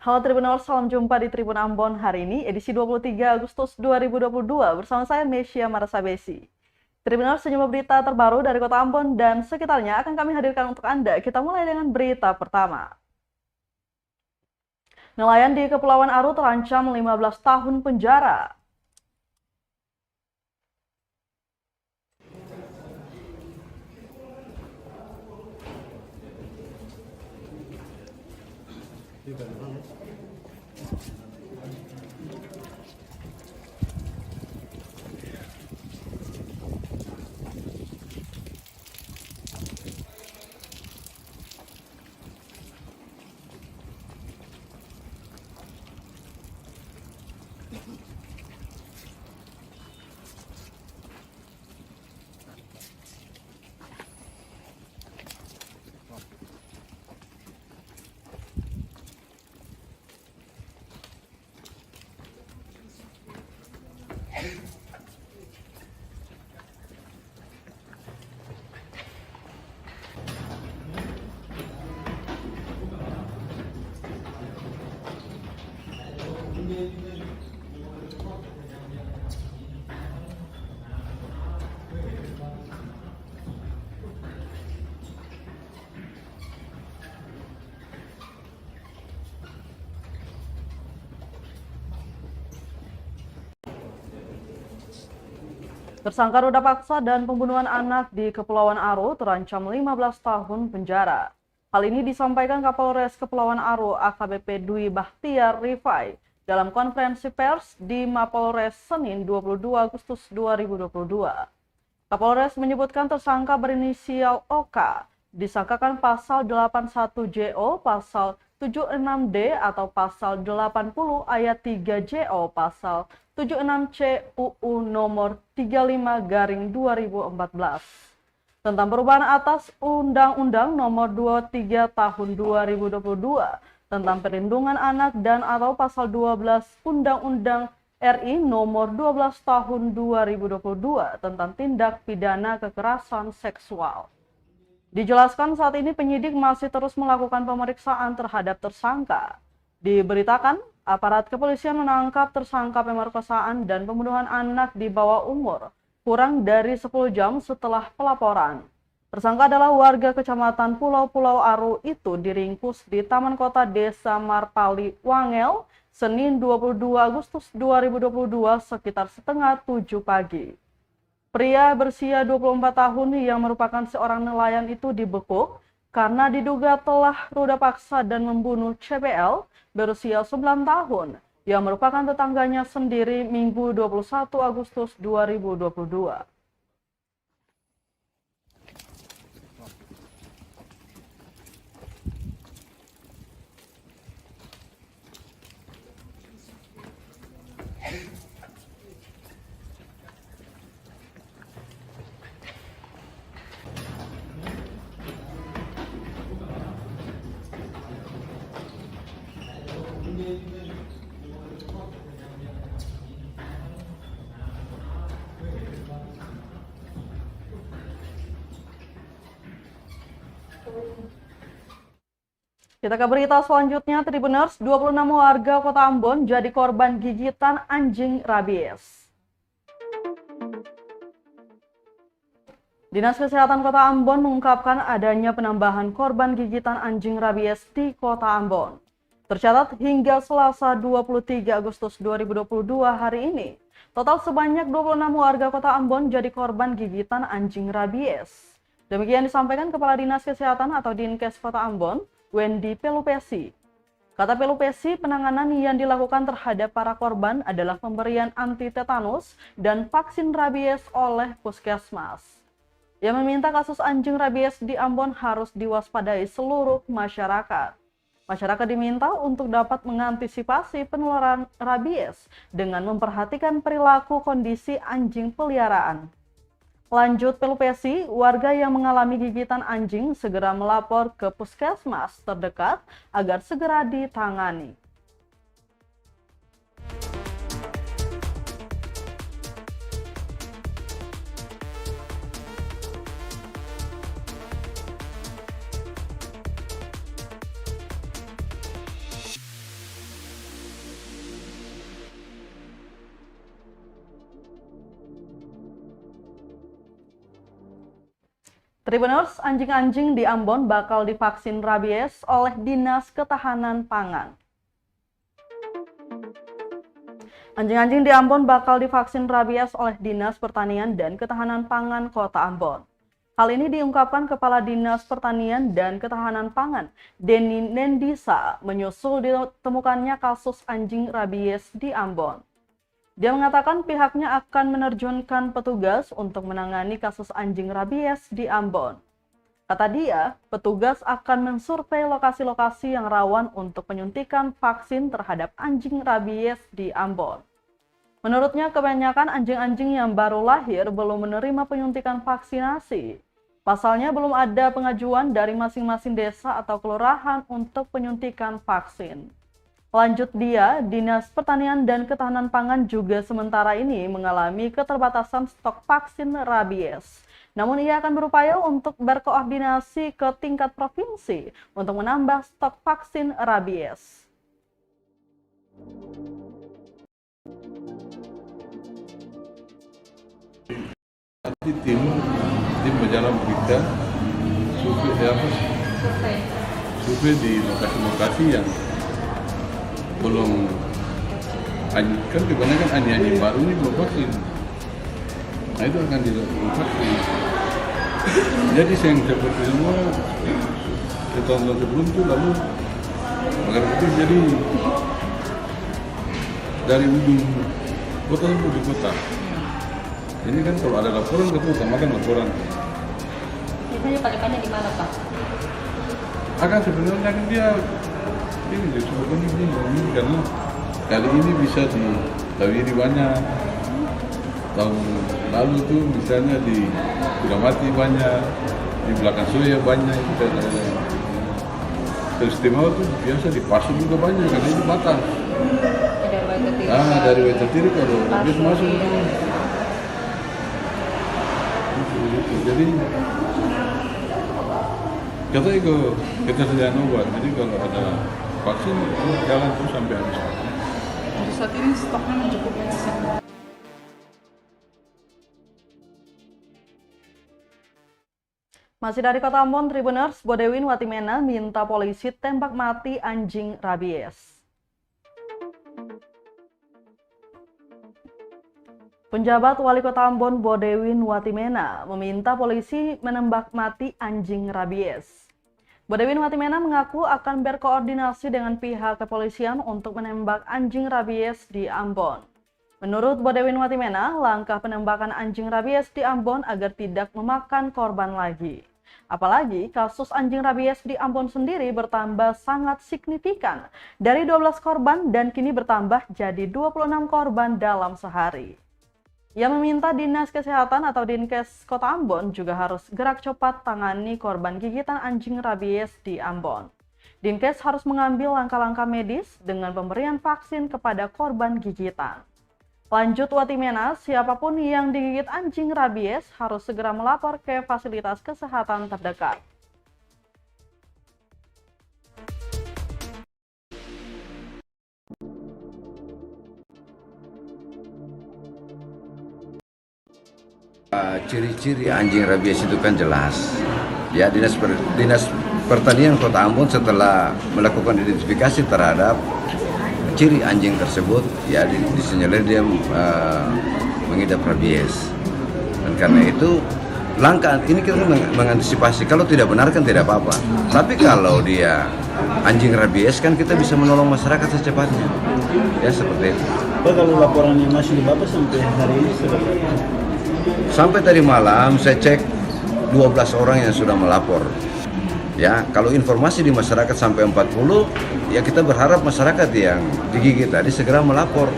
Halo Tribuners, salam jumpa di Tribun Ambon hari ini, edisi 23 Agustus 2022. Bersama saya, Mesya Marasabesi. Tribuners, sejumlah berita terbaru dari Kota Ambon dan sekitarnya akan kami hadirkan untuk Anda. Kita mulai dengan berita pertama. Nelayan di Kepulauan Aru terancam 15 tahun penjara. Tersangka ruda paksa dan pembunuhan anak di Kepulauan Aru terancam 15 tahun penjara. Hal ini disampaikan Kapolres Kepulauan Aru AKBP Dwi Bahtiar Rifai dalam konferensi pers di Mapolres Senin 22 Agustus 2022. Kapolres menyebutkan tersangka berinisial OK disangkakan pasal 81 JO, pasal 76D atau pasal 80 ayat 3 JO, pasal 76C UU nomor 35/2014 tentang perubahan atas Undang-Undang nomor 23 tahun 2022 tentang perlindungan anak dan atau pasal 12 Undang-Undang RI nomor 12 tahun 2022 tentang tindak pidana kekerasan seksual. Dijelaskan saat ini penyidik masih terus melakukan pemeriksaan terhadap tersangka. Diberitakan, aparat kepolisian menangkap tersangka pemerkosaan dan pembunuhan anak di bawah umur kurang dari 10 jam setelah pelaporan. Tersangka adalah warga kecamatan Pulau-Pulau Aru itu diringkus di Taman Kota Desa Marpali, Wangel, Senin 22 Agustus 2022 sekitar setengah 7 pagi. Pria berusia 24 tahun yang merupakan seorang nelayan itu dibekuk karena diduga telah ruda paksa dan membunuh CBL berusia 9 tahun yang merupakan tetangganya sendiri Minggu 21 Agustus 2022. Kita ke berita selanjutnya, Tribuners, 26 warga Kota Ambon jadi korban gigitan anjing rabies. Dinas Kesehatan Kota Ambon mengungkapkan adanya penambahan korban gigitan anjing rabies di Kota Ambon. Tercatat hingga Selasa 23 Agustus 2022 hari ini, total sebanyak 26 warga Kota Ambon jadi korban gigitan anjing rabies. Demikian disampaikan Kepala Dinas Kesehatan atau Dinkes Kota Ambon, Wendy Pelupesi. Kata Pelupesi, penanganan yang dilakukan terhadap para korban adalah pemberian anti tetanus dan vaksin rabies oleh puskesmas. Ia meminta kasus anjing rabies di Ambon harus diwaspadai seluruh masyarakat. Masyarakat diminta untuk dapat mengantisipasi penularan rabies dengan memperhatikan perilaku kondisi anjing peliharaan. Lanjut Pelupesi, warga yang mengalami gigitan anjing segera melapor ke puskesmas terdekat agar segera ditangani. Tribuners, anjing-anjing di Ambon bakal divaksin rabies oleh Dinas Ketahanan Pangan. Anjing-anjing di Ambon bakal divaksin rabies oleh Dinas Pertanian dan Ketahanan Pangan Kota Ambon. Hal ini diungkapkan Kepala Dinas Pertanian dan Ketahanan Pangan, Denny Nendisa, menyusul ditemukannya kasus anjing rabies di Ambon. Dia mengatakan pihaknya akan menerjunkan petugas untuk menangani kasus anjing rabies di Ambon. Kata dia, petugas akan mensurvei lokasi-lokasi yang rawan untuk penyuntikan vaksin terhadap anjing rabies di Ambon. Menurutnya, kebanyakan anjing-anjing yang baru lahir belum menerima penyuntikan vaksinasi. Pasalnya, belum ada pengajuan dari masing-masing desa atau kelurahan untuk penyuntikan vaksin. Lanjut dia, Dinas Pertanian dan Ketahanan Pangan juga sementara ini mengalami keterbatasan stok vaksin rabies. Namun ia akan berupaya untuk berkoordinasi ke tingkat provinsi untuk menambah stok vaksin rabies. Nanti tim berjalan berita survei di lokasi-lokasi yang belum, kan kebanyakan anjing-anjing baru ini belum vaksin. Nah itu akan dilakukan vaksin. Jadi yang seperti semua di tahun-tahun sebelum itu lalu agar itu jadi dari ujung kota sampai di kota. Ini kan kalau ada laporan kita utamakan laporan. Biasanya paling di mana, Pak? Akan sebenarnya kan dia ini disebutkan ini karena kali ini bisa ditawiri banyak. Tahun lalu tuh misalnya di Suramati banyak, di belakang Soya banyak, kita ada. Teristimewa tuh biasa di Pasu juga banyak karena itu batang. Dari Waitatiri kalau habis masuk itu. Jadi kita ikut ketersediaan obat. Jadi kalau ada vaksin itu jalan terus sampai habis. Untuk saat ini stoknya mencukupi. Masih dari Kota Ambon, Tribuners, Bodewin Watimena minta polisi tembak mati anjing rabies. Penjabat Wali Kota Ambon Bodewin Watimena meminta polisi menembak mati anjing rabies. Bodewin Watimena mengaku akan berkoordinasi dengan pihak kepolisian untuk menembak anjing rabies di Ambon. Menurut Bodewin Watimena, langkah penembakan anjing rabies di Ambon agar tidak memakan korban lagi. Apalagi kasus anjing rabies di Ambon sendiri bertambah sangat signifikan dari 12 korban dan kini bertambah jadi 26 korban dalam sehari. Ia meminta Dinas Kesehatan atau Dinkes Kota Ambon juga harus gerak cepat tangani korban gigitan anjing rabies di Ambon. Dinkes harus mengambil langkah-langkah medis dengan pemberian vaksin kepada korban gigitan. Lanjut Watimena, siapapun yang digigit anjing rabies harus segera melapor ke fasilitas kesehatan terdekat. Ciri-ciri anjing rabies itu kan jelas. Ya, Dinas Pertanian Kota Ambon setelah melakukan identifikasi terhadap ciri anjing tersebut, ya disinyalir dia mengidap rabies. Dan karena itu langkah ini kita mengantisipasi. Kalau tidak benar kan tidak apa-apa. Tapi kalau dia anjing rabies kan kita bisa menolong masyarakat secepatnya. Ya seperti itu. Pak, kalau laporan yang masih di Bapak sampai hari ini sudah berapa? Sampai tadi malam saya cek 12 orang yang sudah melapor. Ya, kalau informasi di masyarakat sampai 40, ya kita berharap masyarakat yang digigit tadi segera melapor.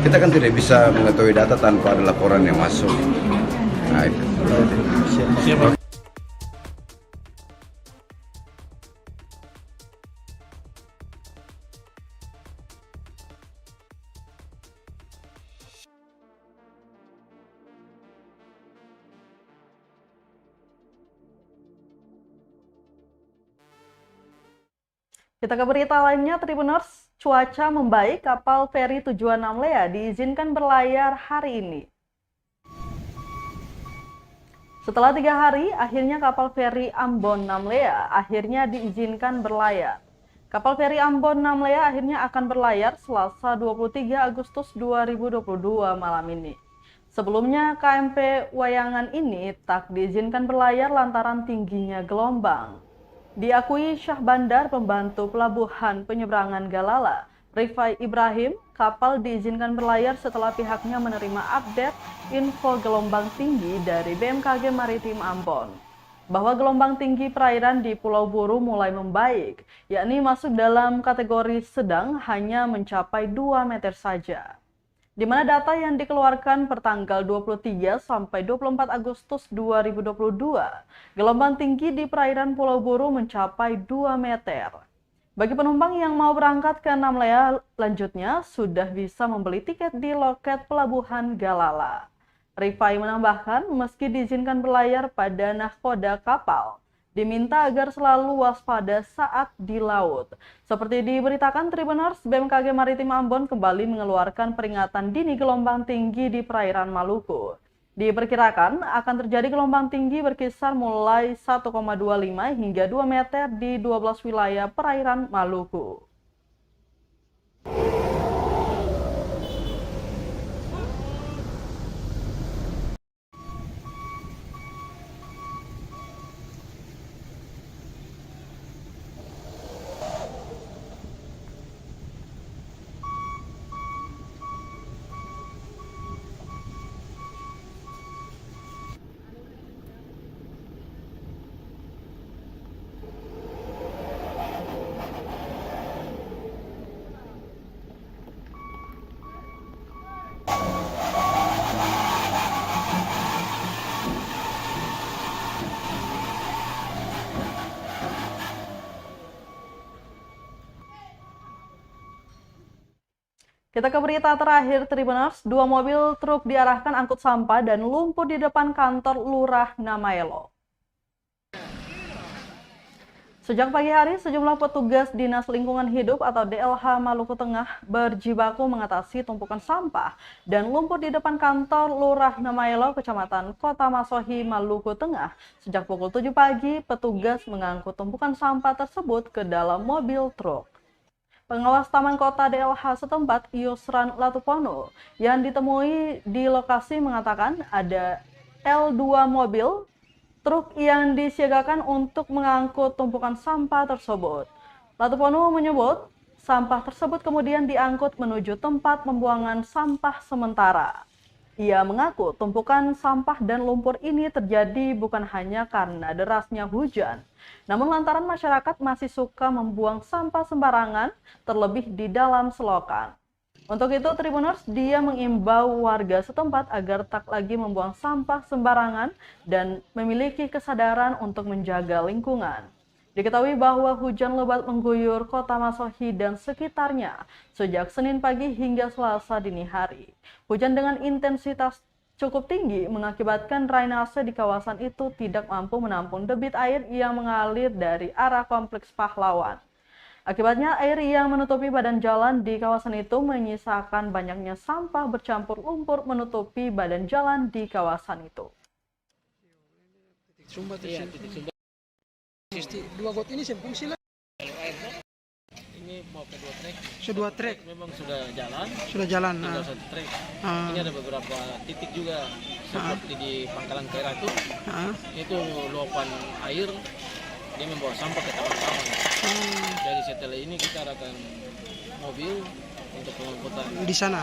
Kita kan tidak bisa mengetahui data tanpa ada laporan yang masuk. Nah, itu. Siapa? Kita ke berita lainnya, Tribuners. Cuaca membaik, kapal feri tujuan Namlea diizinkan berlayar hari ini. Setelah 3 hari, akhirnya kapal feri Ambon Namlea akhirnya diizinkan berlayar. Kapal feri Ambon Namlea akhirnya akan berlayar Selasa 23 Agustus 2022 malam ini. Sebelumnya, KMP Wayangan ini tak diizinkan berlayar lantaran tingginya gelombang. Diakui Syah Bandar, pembantu pelabuhan penyeberangan Galala, Rifai Ibrahim, kapal diizinkan berlayar setelah pihaknya menerima update info gelombang tinggi dari BMKG Maritim Ambon, bahwa gelombang tinggi perairan di Pulau Buru mulai membaik, yakni masuk dalam kategori sedang hanya mencapai 2 meter saja. Di mana data yang dikeluarkan pertanggal 23 sampai 24 Agustus 2022, gelombang tinggi di perairan Pulau Buru mencapai 2 meter. Bagi penumpang yang mau berangkat ke Namlea lanjutnya sudah bisa membeli tiket di loket pelabuhan Galala. Rifai menambahkan, meski diizinkan berlayar pada nahkoda kapal, diminta agar selalu waspada saat di laut. Seperti diberitakan Tribuners, BMKG Maritim Ambon kembali mengeluarkan peringatan dini gelombang tinggi di perairan Maluku. Diperkirakan akan terjadi gelombang tinggi berkisar mulai 1,25 hingga 2 meter di 12 wilayah perairan Maluku. Kita ke berita terakhir, Tribuners. 2 mobil truk diarahkan angkut sampah dan lumpur di depan kantor Lurah Namaelo. Sejak pagi hari, sejumlah petugas Dinas Lingkungan Hidup atau DLH Maluku Tengah berjibaku mengatasi tumpukan sampah dan lumpur di depan kantor Lurah Namaelo, Kecamatan Kota Masohi, Maluku Tengah. Sejak pukul 7 pagi, petugas mengangkut tumpukan sampah tersebut ke dalam mobil truk. Pengawas Taman Kota DLH setempat, Yusran Latupono, yang ditemui di lokasi mengatakan ada L2 mobil truk yang disiagakan untuk mengangkut tumpukan sampah tersebut. Latupono menyebut sampah tersebut kemudian diangkut menuju tempat pembuangan sampah sementara. Ia mengaku tumpukan sampah dan lumpur ini terjadi bukan hanya karena derasnya hujan, namun lantaran masyarakat masih suka membuang sampah sembarangan, terlebih di dalam selokan. Untuk itu, Tribuners, dia mengimbau warga setempat agar tak lagi membuang sampah sembarangan dan memiliki kesadaran untuk menjaga lingkungan. Diketahui bahwa hujan lebat mengguyur Kota Masohi dan sekitarnya sejak Senin pagi hingga Selasa dini hari. Hujan dengan intensitas cukup tinggi mengakibatkan drainase di kawasan itu tidak mampu menampung debit air yang mengalir dari arah Kompleks Pahlawan. Akibatnya, air yang menutupi badan jalan di kawasan itu menyisakan banyaknya sampah bercampur lumpur menutupi badan jalan di kawasan itu. Dua got ini fungsi lah. Ini mau ke 2 trek. Sudah trek. Memang sudah jalan. Sudah jalan. Tinggal 1 trek. Ini ada beberapa titik juga seperti di Pangkalan Kera itu. Itu luapan air dia membawa sampah ke taman-taman. Jadi setelah ini kita akan mobil untuk pengangkutan Di sana.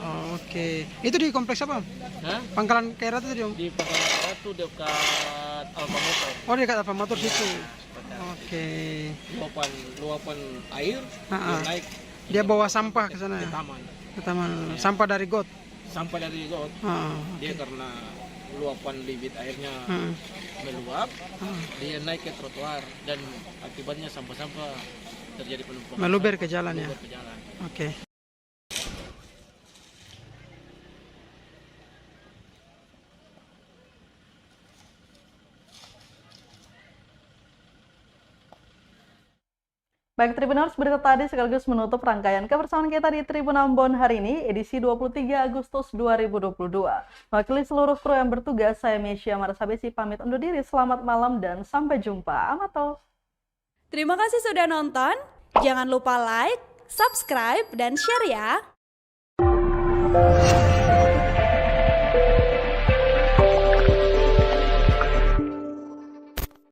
Oh, oke. Itu di kompleks apa? Hah? Pangkalan Kera itu tadi, Om? Di Pangkalan Kera itu dekat Alfamotor. Oh, dekat Alfamator situ. Oke. Luapan air yang naik. Dia bawa sampah ke sana ke ya? taman. Ke taman. Sampah dari got. Sampah dari got. Dia karena luapan debit airnya meluap, dia naik ke trotoar dan akibatnya sampah-sampah terjadi penumpukan. Meluber ke jalan ya? Meluber ke jalan. Oke. Baik Tribuners, berikut tadi sekaligus menutup rangkaian kebersamaan kita di Tribun Ambon hari ini, edisi 23 Agustus 2022. Mewakili seluruh kru yang bertugas, saya Mesya Marasabesi pamit undur diri. Selamat malam dan sampai jumpa. Amato. Terima kasih sudah nonton. Jangan lupa like, subscribe, dan share ya.